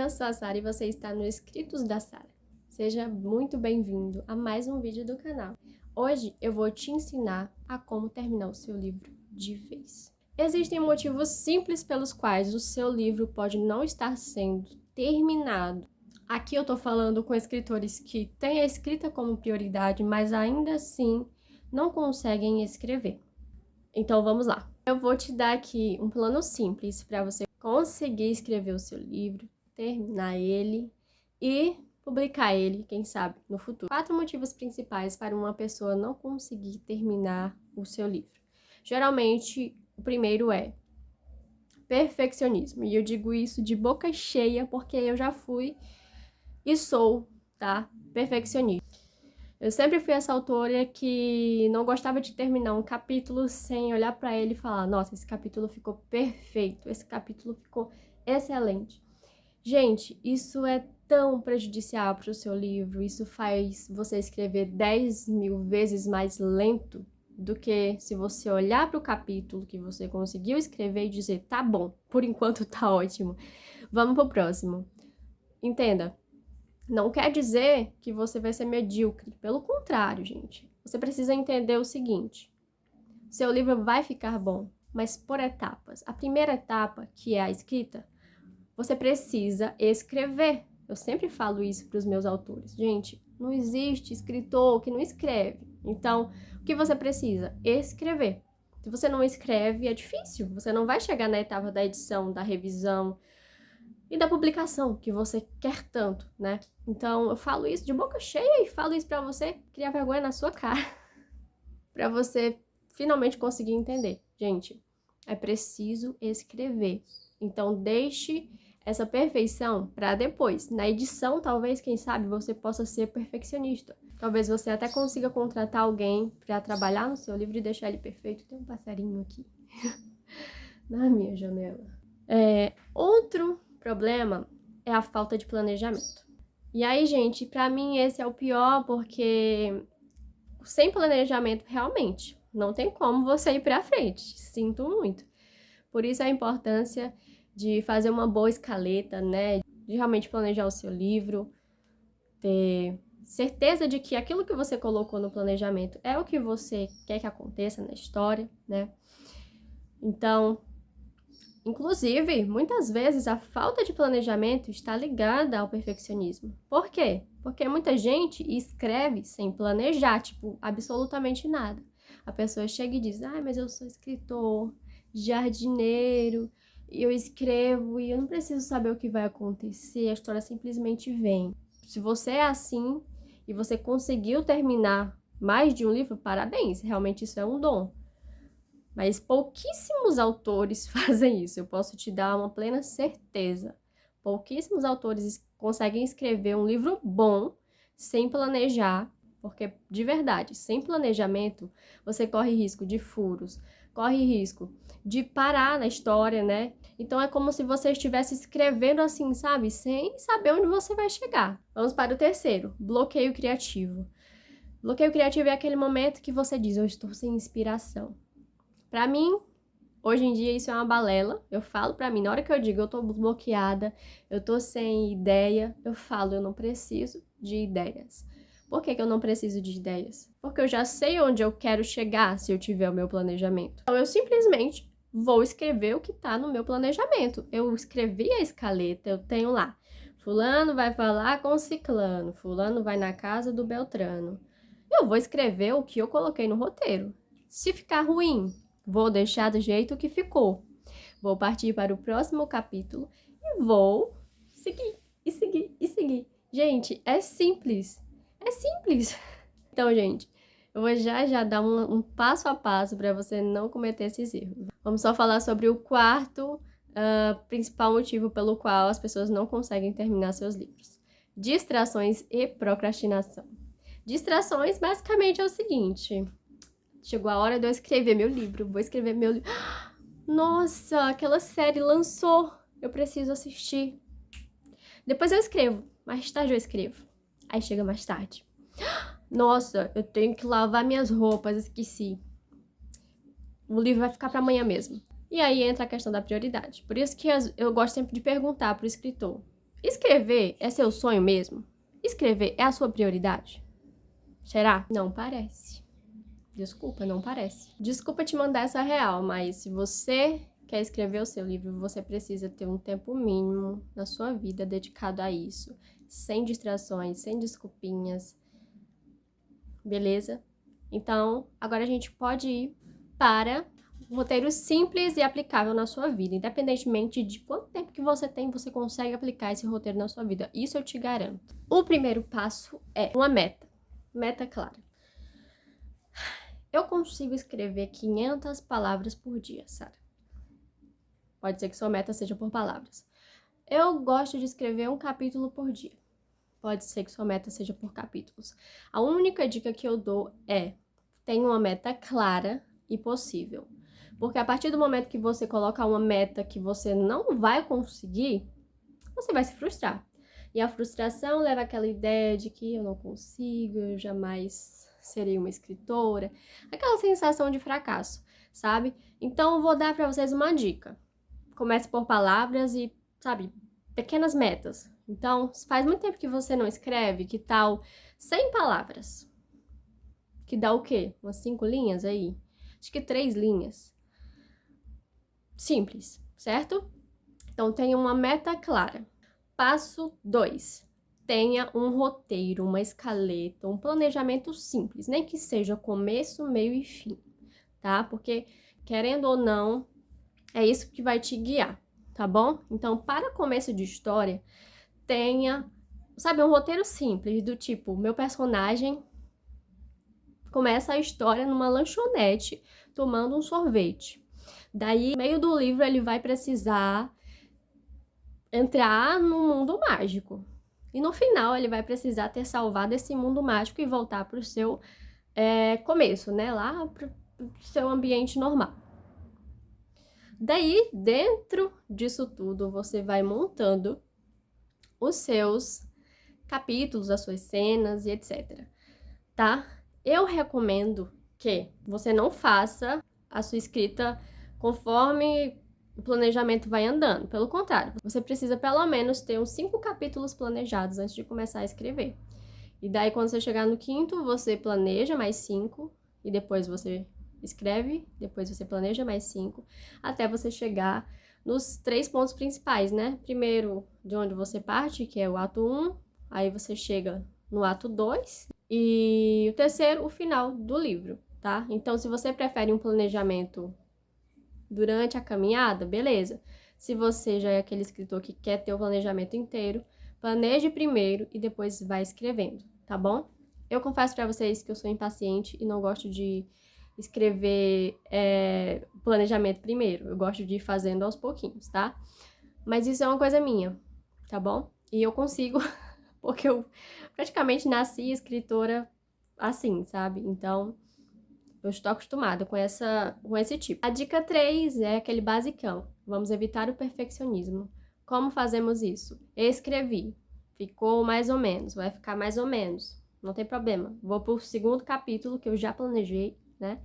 eu sou a Sara e você está no Escritos da Sara. Seja muito bem-vindo a mais um vídeo do canal. Hoje eu vou te ensinar a como terminar o seu livro de vez. Existem motivos simples pelos quais o seu livro pode não estar sendo terminado. Aqui eu tô falando com escritores que têm a escrita como prioridade, mas ainda assim não conseguem escrever. Então vamos lá. Eu vou te dar aqui um plano simples para você conseguir escrever o seu livro, terminar ele e publicar ele, quem sabe, no futuro. 4 motivos principais para uma pessoa não conseguir terminar o seu livro. Geralmente, o primeiro é perfeccionismo. E eu digo isso de boca cheia porque eu já fui e sou, tá? Perfeccionista. Eu sempre fui essa autora que não gostava de terminar um capítulo sem olhar para ele e falar: nossa, esse capítulo ficou perfeito, esse capítulo ficou excelente. Gente, isso é tão prejudicial para o seu livro, isso faz você escrever 10.000 vezes mais lento do que se você olhar para o capítulo que você conseguiu escrever e dizer: tá bom, por enquanto tá ótimo, vamos pro próximo. Entenda. Não quer dizer que você vai ser medíocre. Pelo contrário, gente. Você precisa entender o seguinte. Seu livro vai ficar bom, mas por etapas. A primeira etapa, que é a escrita, você precisa escrever. Eu sempre falo isso para os meus autores. Gente, não existe escritor que não escreve. Então, o que você precisa? Escrever. Se você não escreve, é difícil. Você não vai chegar na etapa da edição, da revisão e da publicação que você quer tanto, né? Então, eu falo isso de boca cheia e falo isso pra você criar vergonha na sua cara. Pra você finalmente conseguir entender. Gente, é preciso escrever. Então, deixe essa perfeição pra depois. Na edição, talvez, quem sabe, você possa ser perfeccionista. Talvez você até consiga contratar alguém pra trabalhar no seu livro e deixar ele perfeito. Tem um passarinho aqui na minha janela. Outro problema é a falta de planejamento. E aí, gente, pra mim esse é o pior, porque sem planejamento, realmente, não tem como você ir pra frente. Sinto muito. Por isso a importância de fazer uma boa escaleta, né? De realmente planejar o seu livro, ter certeza de que aquilo que você colocou no planejamento é o que você quer que aconteça na história, né? Então, inclusive, muitas vezes a falta de planejamento está ligada ao perfeccionismo. Por quê? Porque muita gente escreve sem planejar, tipo, absolutamente nada. A pessoa chega e diz: ah, mas eu sou escritor, jardineiro, e eu escrevo e eu não preciso saber o que vai acontecer, a história simplesmente vem. Se você é assim e você conseguiu terminar mais de um livro, parabéns, realmente isso é um dom. Mas pouquíssimos autores fazem isso, eu posso te dar uma plena certeza. Pouquíssimos autores conseguem escrever um livro bom sem planejar, porque, de verdade, sem planejamento, você corre risco de furos, corre risco de parar na história, né? Então é como se você estivesse escrevendo assim, sabe? Sem saber onde você vai chegar. Vamos para o terceiro, bloqueio criativo. Bloqueio criativo é aquele momento que você diz: eu estou sem inspiração. Pra mim, hoje em dia, isso é uma balela. Eu falo pra mim, na hora que eu digo eu tô bloqueada, eu tô sem ideia, eu falo, eu não preciso de ideias. Por que eu não preciso de ideias? Porque eu já sei onde eu quero chegar se eu tiver o meu planejamento. Então, eu simplesmente vou escrever o que tá no meu planejamento. Eu escrevi a escaleta, eu tenho lá: fulano vai falar com ciclano, fulano vai na casa do Beltrano. Eu vou escrever o que eu coloquei no roteiro. Se ficar ruim, vou deixar do jeito que ficou. Vou partir para o próximo capítulo e vou seguir, e seguir, e seguir. Gente, é simples. É simples. Então, gente, eu vou já dar um passo a passo para você não cometer esses erros. Vamos só falar sobre o quarto principal motivo pelo qual as pessoas não conseguem terminar seus livros: distrações e procrastinação. Distrações, basicamente, é o seguinte: chegou a hora de eu escrever meu livro, vou escrever meu livro. Nossa, aquela série lançou, eu preciso assistir. Depois eu escrevo, mais tarde eu escrevo. Aí chega mais tarde: nossa, eu tenho que lavar minhas roupas, esqueci. O livro vai ficar para amanhã mesmo. E aí entra a questão da prioridade. Por isso que eu gosto sempre de perguntar pro escritor: Escrever é seu sonho mesmo? Escrever é a sua prioridade? Será? Não parece. Desculpa, não parece. Desculpa te mandar essa real, mas se você quer escrever o seu livro, você precisa ter um tempo mínimo na sua vida dedicado a isso. Sem distrações, sem desculpinhas. Beleza? Então, agora a gente pode ir para um roteiro simples e aplicável na sua vida. Independentemente de quanto tempo que você tem, você consegue aplicar esse roteiro na sua vida. Isso eu te garanto. O primeiro passo é uma meta. Meta clara. Eu consigo escrever 500 palavras por dia, Sara. Pode ser que sua meta seja por palavras. Eu gosto de escrever um capítulo por dia. Pode ser que sua meta seja por capítulos. A única dica que eu dou é: tenha uma meta clara e possível. Porque a partir do momento que você coloca uma meta que você não vai conseguir, você vai se frustrar. E a frustração leva àquela ideia de que eu não consigo, eu jamais serei uma escritora. Aquela sensação de fracasso, sabe? Então eu vou dar para vocês uma dica. Comece por palavras e, sabe, pequenas metas. Então, faz muito tempo que você não escreve, que tal 100 palavras? Que dá o quê? Umas 5 linhas aí? Acho que 3 linhas. Simples, certo? Então, tenha uma meta clara. Passo 2. Tenha um roteiro, uma escaleta, um planejamento simples, nem que seja começo, meio e fim, tá? Porque, querendo ou não, é isso que vai te guiar, tá bom? Então, para começo de história, tenha, sabe, um roteiro simples, do tipo, meu personagem começa a história numa lanchonete, tomando um sorvete. Daí, no meio do livro, ele vai precisar entrar no mundo mágico. E no final, ele vai precisar ter salvado esse mundo mágico e voltar para o seu começo, né? Lá para o seu ambiente normal. Daí, dentro disso tudo, você vai montando os seus capítulos, as suas cenas e etc, tá? Eu recomendo que você não faça a sua escrita conforme o planejamento vai andando. Pelo contrário, você precisa pelo menos ter uns 5 capítulos planejados antes de começar a escrever. E daí, quando você chegar no 5º, você planeja mais 5, e depois você escreve, depois você planeja mais 5, até você chegar nos 3 pontos principais, né? Primeiro, de onde você parte, que é o ato 1, aí você chega no ato 2, e o terceiro, o final do livro, tá? Então, se você prefere um planejamento durante a caminhada, beleza. Se você já é aquele escritor que quer ter o planejamento inteiro, planeje primeiro e depois vai escrevendo, tá bom? Eu confesso pra vocês que eu sou impaciente e não gosto de escrever planejamento primeiro. Eu gosto de ir fazendo aos pouquinhos, tá? Mas isso é uma coisa minha, tá bom? E eu consigo, porque eu praticamente nasci escritora assim, sabe? Então, eu estou acostumada com esse tipo. A dica 3 é aquele basicão. Vamos evitar o perfeccionismo. Como fazemos isso? Escrevi. Ficou mais ou menos. Vai ficar mais ou menos. Não tem problema. Vou pro 2º capítulo, que eu já planejei, né?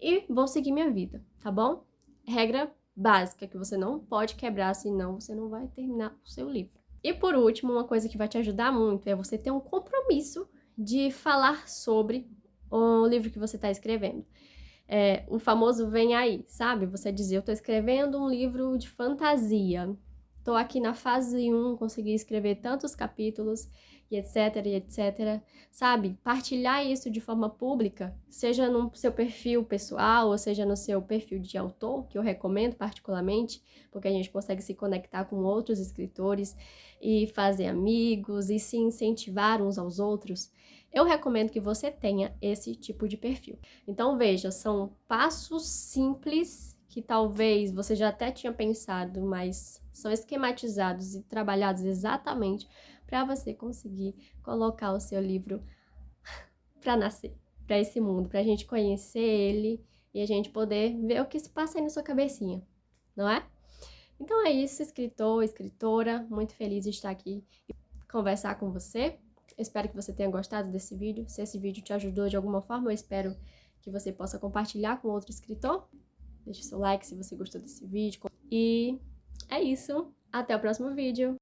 E vou seguir minha vida, tá bom? Regra básica que você não pode quebrar, senão você não vai terminar o seu livro. E por último, uma coisa que vai te ajudar muito é você ter um compromisso de falar sobre o livro que você está escrevendo. O famoso vem aí, sabe? Você dizer, eu estou escrevendo um livro de fantasia, estou aqui na fase 1, consegui escrever tantos capítulos, e etc, sabe? Partilhar isso de forma pública, seja no seu perfil pessoal, ou seja no seu perfil de autor, que eu recomendo particularmente, porque a gente consegue se conectar com outros escritores e fazer amigos e se incentivar uns aos outros. Eu recomendo que você tenha esse tipo de perfil. Então, veja, são passos simples que talvez você já até tinha pensado, mas são esquematizados e trabalhados exatamente para você conseguir colocar o seu livro para nascer, para esse mundo, para a gente conhecer ele e a gente poder ver o que se passa aí na sua cabecinha, não é? Então é isso, escritor, escritora, muito feliz de estar aqui e conversar com você. Eu espero que você tenha gostado desse vídeo. Se esse vídeo te ajudou de alguma forma, eu espero que você possa compartilhar com outro escritor. Deixe seu like se você gostou desse vídeo. E é isso. Até o próximo vídeo.